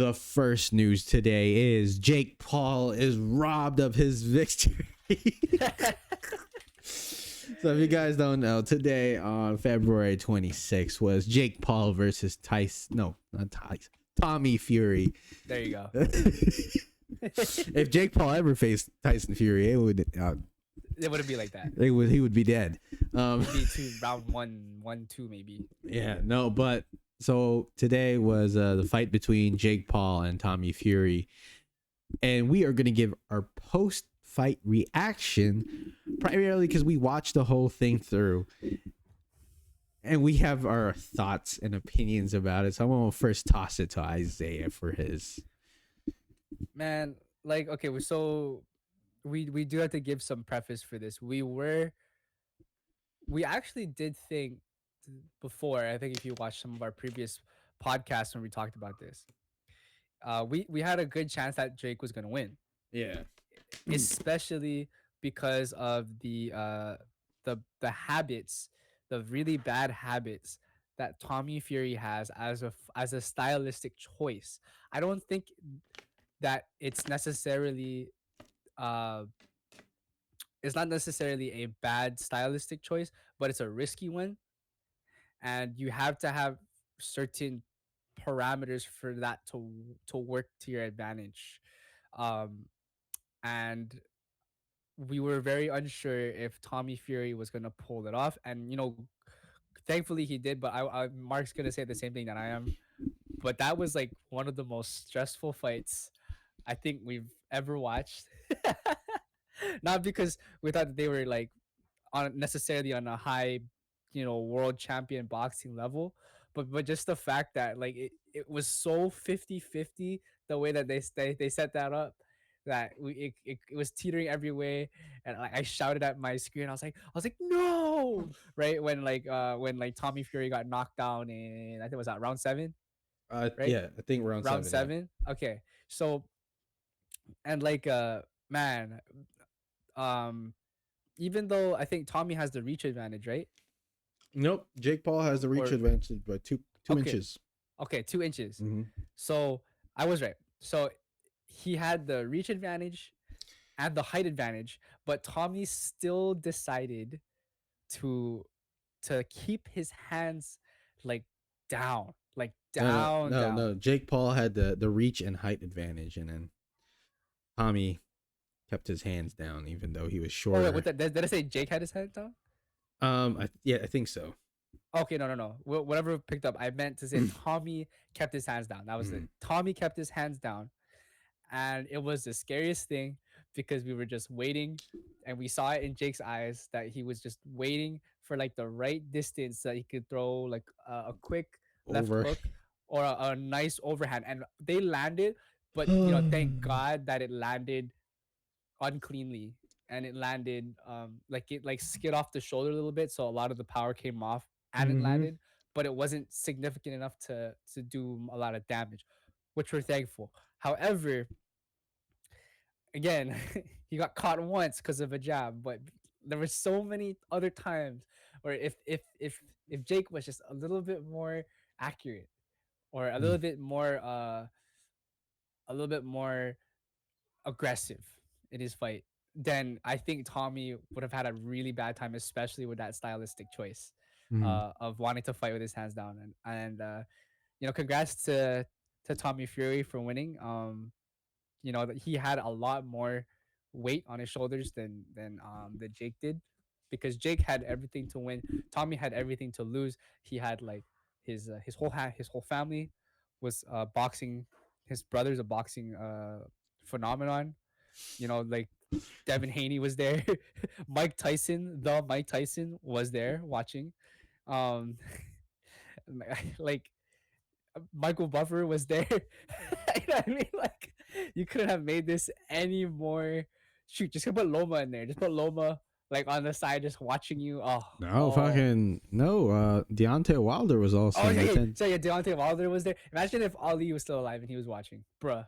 The first news today is Jake Paul is robbed of his victory. So if you guys don't know, today on February 26th was Jake Paul versus Tyson. No, not Tyson. Tommy Fury. There you go. If Jake Paul ever faced Tyson Fury, it wouldn't be like that. He would be dead. It'd be round 1-2 maybe. Yeah, no, but so today was the fight between Jake Paul and Tommy Fury, and we are going to give our post-fight reaction, primarily because we watched the whole thing through, and we have our thoughts and opinions about it. So I'm going to first toss it to Isaiah for his. Man, like, okay, so we do have to give some preface for this. We actually did think before, I think if you watched some of our previous podcasts when we talked about this, we had a good chance that Drake was going to win. Yeah. Especially because of the habits, the really bad habits that Tommy Fury has as a stylistic choice. I don't think that it's necessarily it's not necessarily a bad stylistic choice, but it's a risky one, and you have to have certain parameters for that to work to your advantage. And we were very unsure if Tommy Fury was going to pull it off, and thankfully he did. But Mark's going to say the same thing that I am, but that was like one of the most stressful fights I think we've ever watched. Not because we thought that they were like necessarily on a high, world champion boxing level, but just the fact that like it was so 50-50 the way that they set that up, that it was teetering every way, and like I shouted at my screen. I was like no, right when Tommy Fury got knocked down in, I think it was at round 7. Right? Yeah, I think round 7. Yeah. Okay, so, and like man, even though I think Tommy has the reach advantage, right? Nope, Jake Paul has the reach advantage by two inches. Okay, 2 inches. Mm-hmm. So I was right. So he had the reach advantage and the height advantage, but Tommy still decided to keep his hands like down. No. Jake Paul had the reach and height advantage, and then Tommy kept his hands down, even though he was shorter. Oh, wait, did I say Jake had his hands down? I think so. Okay, no. Whatever picked up, I meant to say Tommy kept his hands down. That was it. Tommy kept his hands down, and it was the scariest thing because we were just waiting, and we saw it in Jake's eyes that he was just waiting for like the right distance that he could throw like a quick left hook or a nice overhand, and they landed. But thank God that it landed uncleanly, and it landed like it like skid off the shoulder a little bit, so a lot of the power came off and it landed, but it wasn't significant enough to do a lot of damage, which we're thankful. However, again, he got caught once because of a jab, but there were so many other times where if Jake was just a little bit more accurate, or a little bit more aggressive in his fight, then I think Tommy would have had a really bad time, especially with that stylistic choice of wanting to fight with his hands down. And congrats to Tommy Fury for winning. That he had a lot more weight on his shoulders than Jake did, because Jake had everything to win. Tommy had everything to lose. He had like his whole family was boxing. His brother's a boxing phenomenon. Like Devin Haney was there. Mike Tyson was there watching. Like Michael Buffer was there. You know what I mean? Like, you couldn't have made this any more. Shoot, just put Loma in there. Just put Loma like on the side, just watching you. Deontay Wilder was also. Oh yeah. So yeah, Deontay Wilder was there. Imagine if Ali was still alive and he was watching, bruh.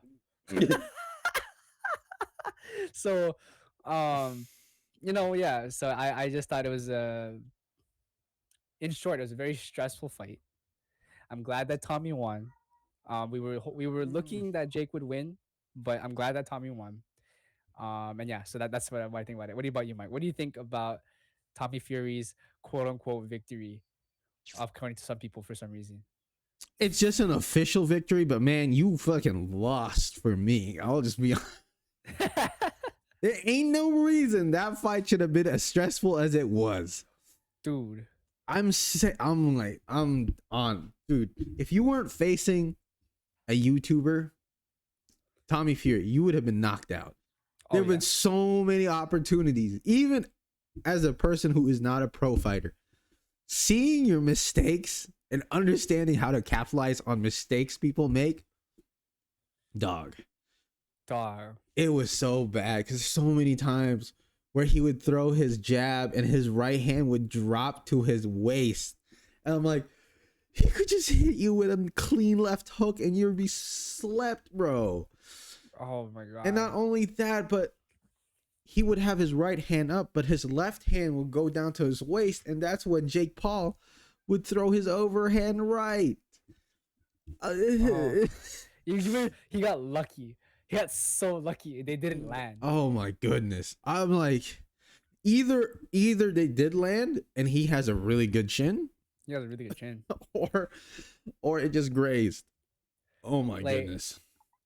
So, yeah. So I just thought it was in short, it was a very stressful fight. I'm glad that Tommy won. We were looking that Jake would win, but I'm glad that Tommy won. And yeah, so that's what I think about it. What about you, Mike? What do you think about Tommy Fury's quote unquote victory, according to some people for some reason? It's just an official victory, but man, you fucking lost for me. I'll just be there ain't no reason that fight should have been as stressful as it was. Dude. I'm on, dude. If you weren't facing a YouTuber, Tommy Fury, you would have been knocked out. There have been so many opportunities, even as a person who is not a pro fighter, seeing your mistakes and understanding how to capitalize on mistakes people make, dog. Dog. It was so bad because so many times where he would throw his jab and his right hand would drop to his waist. And I'm like, he could just hit you with a clean left hook and you'd be slept, bro. Oh my god. And not only that, but he would have his right hand up, but his left hand would go down to his waist. And that's when Jake Paul would throw his overhand right. He got lucky. He got so lucky they didn't land. Oh my goodness. I'm like, either they did land and he has a really good chin. He has a really good chin. or it just grazed. Oh my goodness.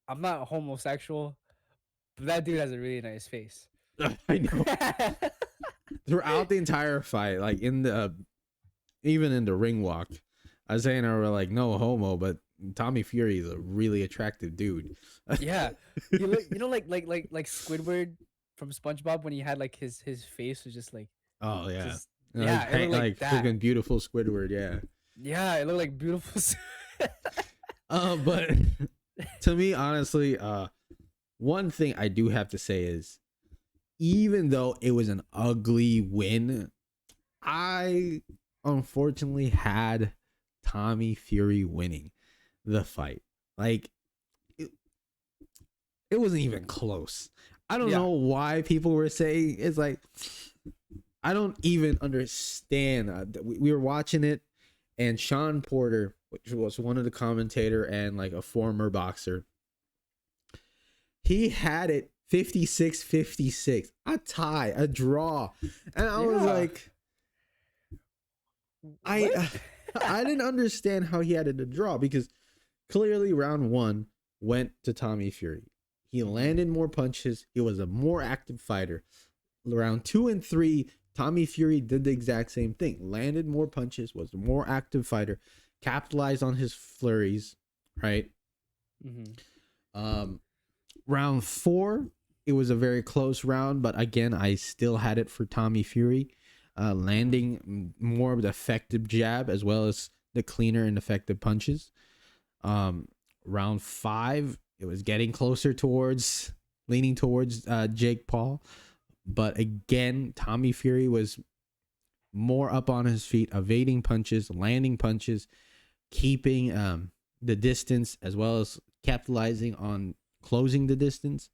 I'm not homosexual, but that dude has a really nice face. I know. Throughout the entire fight, like even in the ring walk, I was saying, I were like, no homo, but Tommy Fury is a really attractive dude. Yeah, like Squidward from SpongeBob when he had like his face was just like. Oh yeah. Just, yeah, it looked like that. Freaking beautiful Squidward, yeah. Yeah, it looked like beautiful. But to me, honestly, one thing I do have to say is, even though it was an ugly win, I unfortunately had Tommy Fury winning the fight. Like, it wasn't even close. I don't know why people were saying it's like, I don't even understand. We were watching it, and Sean Porter, which was one of the commentator and like a former boxer, he had it 56-56, a tie, a draw. And I was like, I didn't understand how he had it a draw, because clearly round one went to Tommy Fury. He landed more punches. He was a more active fighter. Round 2 and 3, Tommy Fury did the exact same thing. Landed more punches, was a more active fighter, capitalized on his flurries, right? Mm-hmm. Round 4, it was a very close round, but again, I still had it for Tommy Fury, landing more of the effective jab as well as the cleaner and effective punches. Round 5, it was getting closer towards, leaning towards Jake Paul. But again, Tommy Fury was more up on his feet, evading punches, landing punches, keeping the distance, as well as capitalizing on closing the distance.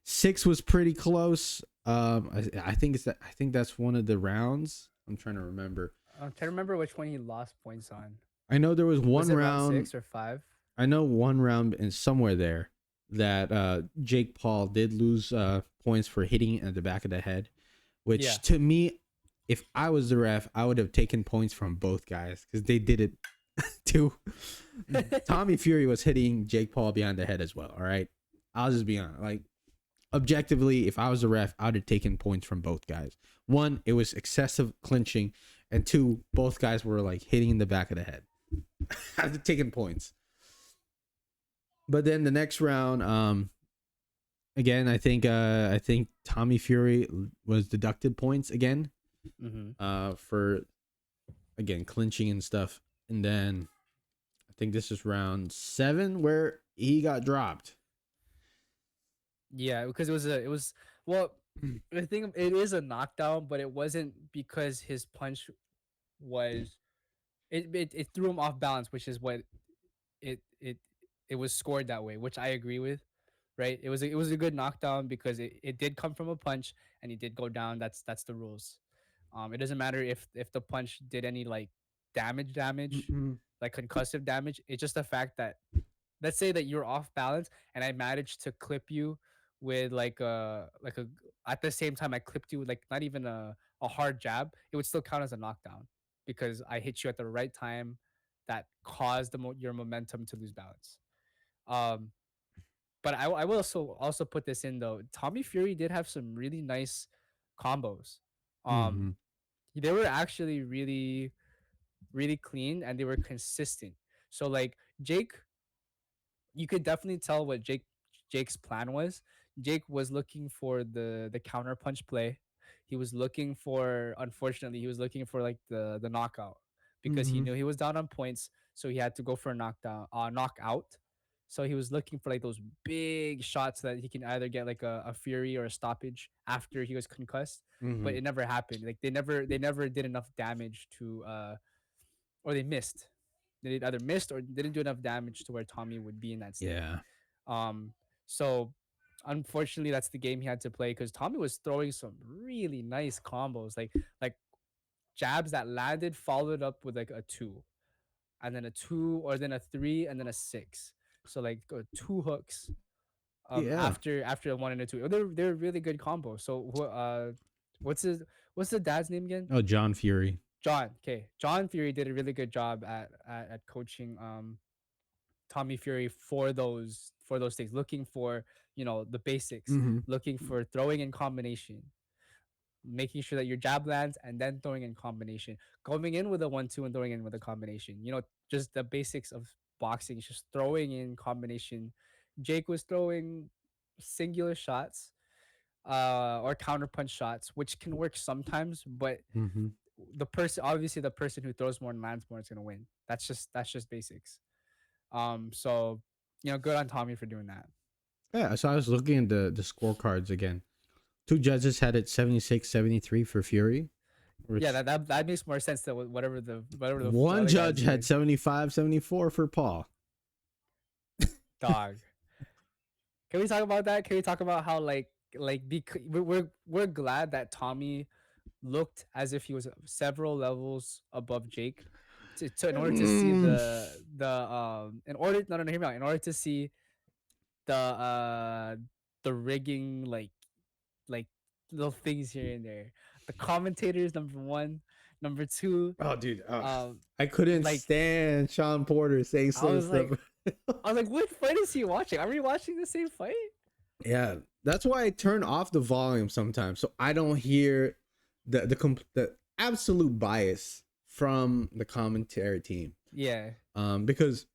6 was pretty close. I think that's one of the rounds. I'm trying to remember. I'm trying to remember which one he lost points on. I know there was one round 6 or 5. I know one round in somewhere there that Jake Paul did lose points for hitting at the back of the head, which to me, if I was the ref, I would have taken points from both guys because they did it too. Tommy Fury was hitting Jake Paul behind the head as well. All right, I'll just be honest. Like, objectively, if I was the ref, I would have taken points from both guys. One, it was excessive clinching, and 2, both guys were like hitting in the back of the head. I'd have taken points. But then the next round, again, I think Tommy Fury was deducted points again, for again clinching and stuff. And then I think this is round 7 where he got dropped. Yeah, because I think it is a knockdown, but it wasn't because his punch was it threw him off balance, which is what it was scored that way, which I agree with. Right? It was a good knockdown because it did come from a punch and he did go down. That's the rules. It doesn't matter if the punch did any like damage, like concussive damage. It's just the fact that, let's say that you're off balance and I managed to clip you with like a at the same time I clipped you with like not even a hard jab, it would still count as a knockdown because I hit you at the right time that caused your momentum to lose balance. Um, but I will also put this in though. Tommy Fury did have some really nice combos. Um, Mm-hmm. they were actually really clean and they were consistent. So like Jake, you could definitely tell what Jake's plan was. Jake was looking for the counter punch play. He was looking for, unfortunately, he was looking for like the knockout because he Mm-hmm. knew he was down on points, so he had to go for a knockout. So he was looking for like those big shots that he can either get like a fury or a stoppage after he was concussed, but Mm-hmm. it never happened. Like they never did enough damage to or they missed. They either missed or didn't do enough damage to where Tommy would be in that state. Yeah. Um, so unfortunately, that's the game he had to play because Tommy was throwing some really nice combos, like jabs that landed, followed up with like a two, and then a two, or then a three, and then a six. So like two hooks. Yeah. After a one and a two, they're really good combos. So what's his what's the dad's name again? Oh, John Fury. John. Okay, John Fury did a really good job at coaching Tommy Fury for those things, looking for the basics, Mm-hmm. looking for throwing in combination, making sure that your jab lands, and then throwing in combination, coming in with a 1-2 and throwing in with a combination. Just the basics of boxing, just throwing in combination. Jake was throwing singular shots, or counter punch shots, which can work sometimes, but Mm-hmm. the person who throws more and lands more is gonna win. That's just basics. So good on Tommy for doing that. Yeah. So I was looking at the scorecards again. Two judges had it 76-73 for Fury, Yeah, which that makes more sense than whatever the one other guy's judge had doing. 75-74 for Paul. Dog. Can we talk about that? Can we talk about how we're glad that Tommy looked as if he was several levels above Jake, in order to see Mm. in order no, hear me out. In order to see the rigging, like little things here and there. The commentators, number one, number two, Oh, dude. um, I couldn't like stand Sean Porter saying I some was stuff. like, what fight is he watching? Are we watching the same fight? Yeah, that's why I turn off the volume sometimes, so I don't hear the absolute bias from the commentary team. Yeah, Because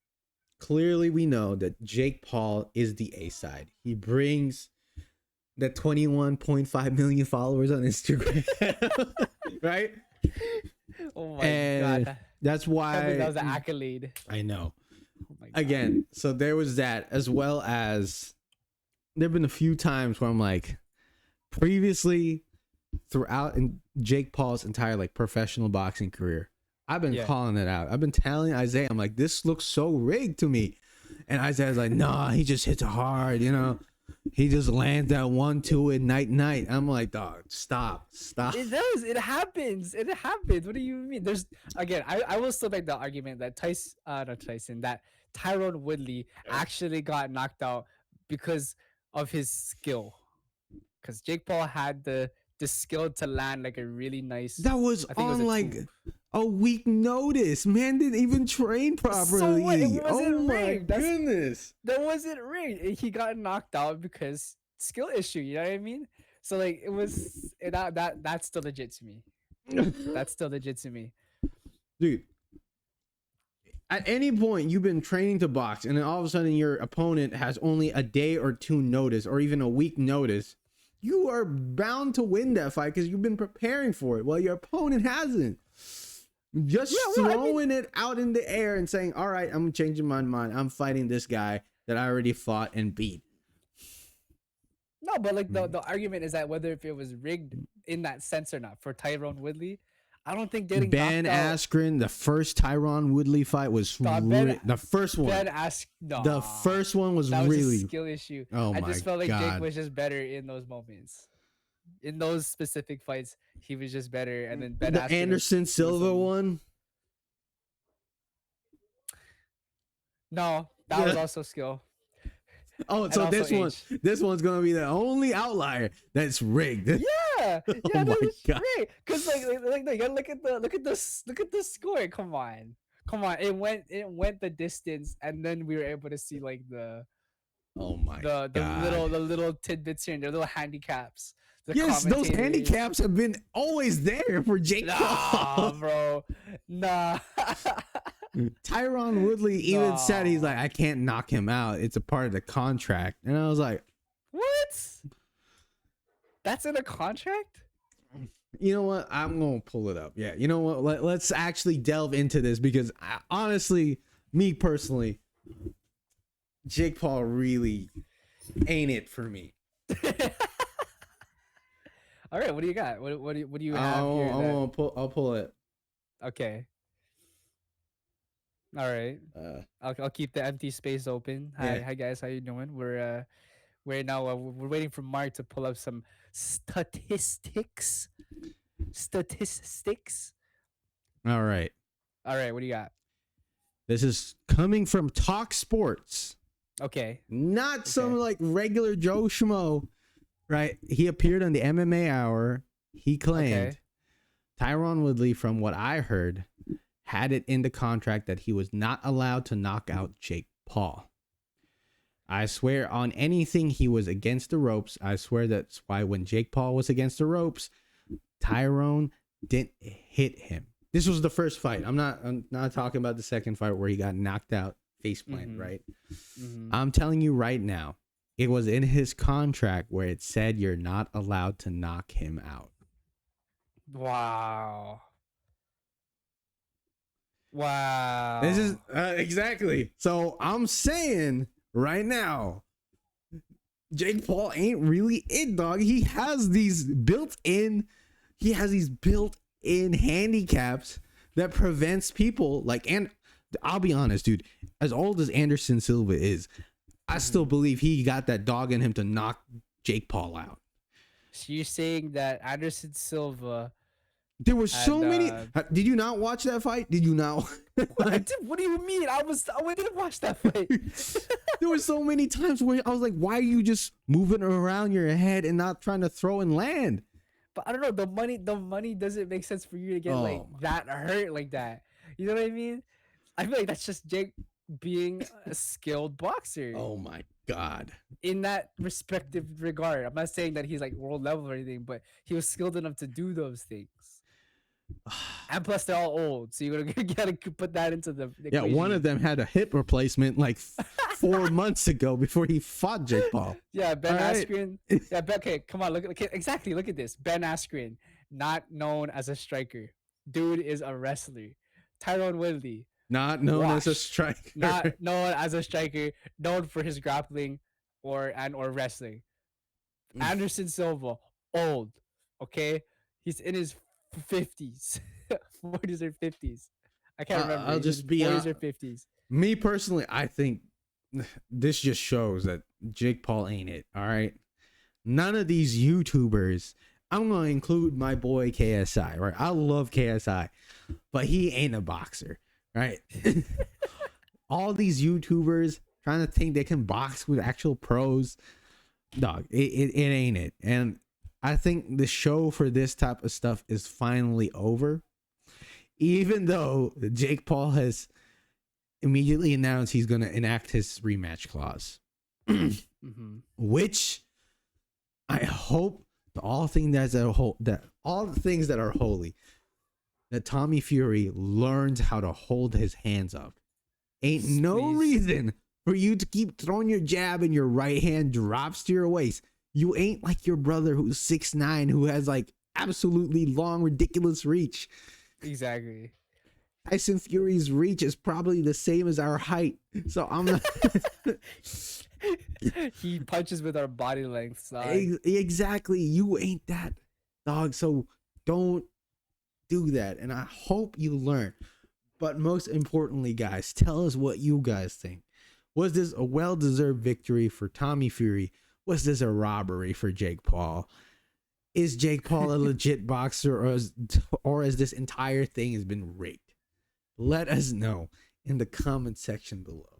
clearly we know that Jake Paul is the A side. He brings the 21.5 million followers on Instagram, right? oh my And god, that's that why was an accolade. I know. Oh my god. Again, so there was that, as well as there've been a few times where I'm like, previously throughout in Jake Paul's entire like professional boxing career, I've been Yeah. calling it out. I've been telling Isaiah, I'm like, this looks so rigged to me. And Isaiah's like, nah, he just hits hard, He just lands that 1-2 at night. I'm like, dog, stop. It does. It happens. It happens. What do you mean? There's again. I will still make the argument that that Tyrone Woodley actually got knocked out because of his skill. Because Jake Paul had the skill to land like a really nice. That was I think it was on a like tube. a week notice. Man didn't even train properly. what? It wasn't Oh my rigged. That's- goodness. That wasn't rigged. He got knocked out because skill issue. You know what I mean? So like it was that's still legit to me. That's still legit to me. Dude, at any point you've been training to box and then all of a sudden your opponent has only a day or two notice or even a week notice, you are bound to win that fight because you've been preparing for it. Well, your opponent hasn't. Just throwing it out in the air and saying, all right, I'm changing my mind. I'm fighting this guy that I already fought and beat. No, but like the argument is that whether if it was rigged in that sense or not for Tyrone Woodley, I don't think getting Ben knocked out. Askren, the first Tyron Woodley fight was the first one. The first one was that was really a skill issue. Oh I my just felt like Jake God. was just better in those moments. In those specific fights, he was just better. And then Ben the Askren Anderson was Silva some- one. No, that was also skill Oh, and so also age. this one's gonna be the only outlier that's rigged. Yeah, Oh yeah, my that's god. right. Cause you gotta look at the score. Come on. It went the distance, and then we were able to see like Oh my god. the little tidbits here and there, little handicaps. The Yes, those commentators. handicaps have been always there for Jake Nah, Paul. bro. Nah. Tyron Woodley even said he's like, No. I can't knock him out. It's a part of the contract. And I was like, What? That's in a contract? you know what? I'm gonna pull it up. Yeah, you know what? Let's actually delve into this because honestly, me personally, Jake Paul really ain't it for me. All right, what do you got? What do you have here? I'll pull it. Okay. All right. I'll keep the empty space open. Yeah. Hi guys, how you doing? We're now we're waiting for Mark to pull up some statistics. Statistics. All right. All right, what do you got? This is coming from Talk Sports, Okay. not some Okay. like regular Joe Schmo. Right? He appeared on the MMA Hour. He claimed Okay. Tyron Woodley, from what I heard, had it in the contract that he was not allowed to knock out Jake Paul. I swear on anything he was against the ropes. I swear that's why when Jake Paul was against the ropes, Tyrone didn't hit him. This was the first fight. I'm not talking about the second fight where he got knocked out face plant, right? Mhm. I'm telling you right now, it was in his contract where it said you're not allowed to knock him out. Wow. Wow. This is exactly. So I'm saying right now, Jake Paul ain't really it, dog. He has these built-in handicaps that prevents people like, and I'll be honest, dude, as old as Anderson Silva is, I still believe he got that dog in him to knock Jake Paul out. So you're saying that Anderson Silva There were so and many. Did you not watch that fight? Did you not? what do you mean? I didn't watch that fight. There were so many times where I was like, why are you just moving around your head and not trying to throw and land? But I don't know, the money doesn't make sense for you to get like Oh. that hurt like that. You know what I mean? I feel like that's just Jake being a skilled boxer Oh my God. in that respective regard. I'm not saying that he's like world level or anything, but he was skilled enough to do those things. And plus, they're all old, so you gotta put that into the Yeah, one equation. of them had a hip replacement like 4 months ago before he fought Jake Paul. Yeah, Ben All right. Askren. Yeah, okay, come on, look exactly. Look at this. Ben Askren, not known as a striker. Dude is a wrestler. Tyrone Woodley, Not known as a Washed. striker. not known as a striker, known for his grappling or wrestling. Anderson Silva, old. Okay, he's in his 50s, 40s or 50s. I can't remember. I'll He's just in be 40s or 50s. Me personally, I think this just shows that Jake Paul ain't it. All right. None of these YouTubers, I'm going to include my boy KSI, right? I love KSI, but he ain't a boxer, right? All these YouTubers trying to think they can box with actual pros, dog, it ain't it. And I think the show for this type of stuff is finally over. Even though Jake Paul has immediately announced he's going to enact his rematch clause, which I hope that all the things that are holy, that Tommy Fury learns how to hold his hands up. Ain't no Please. reason for you to keep throwing your jab and your right hand drops to your waist. You ain't like your brother who's 6'9", who has like absolutely long, ridiculous reach. Exactly. Tyson Fury's reach is probably the same as our height. So I'm not He punches with our body lengths. exactly. You ain't that, dog. So don't do that. And I hope you learn. But most importantly, guys, tell us what you guys think. Was this a well-deserved victory for Tommy Fury? Was this a robbery for Jake Paul? Is Jake Paul a legit boxer, or has this entire thing has been rigged? Let us know in the comment section below.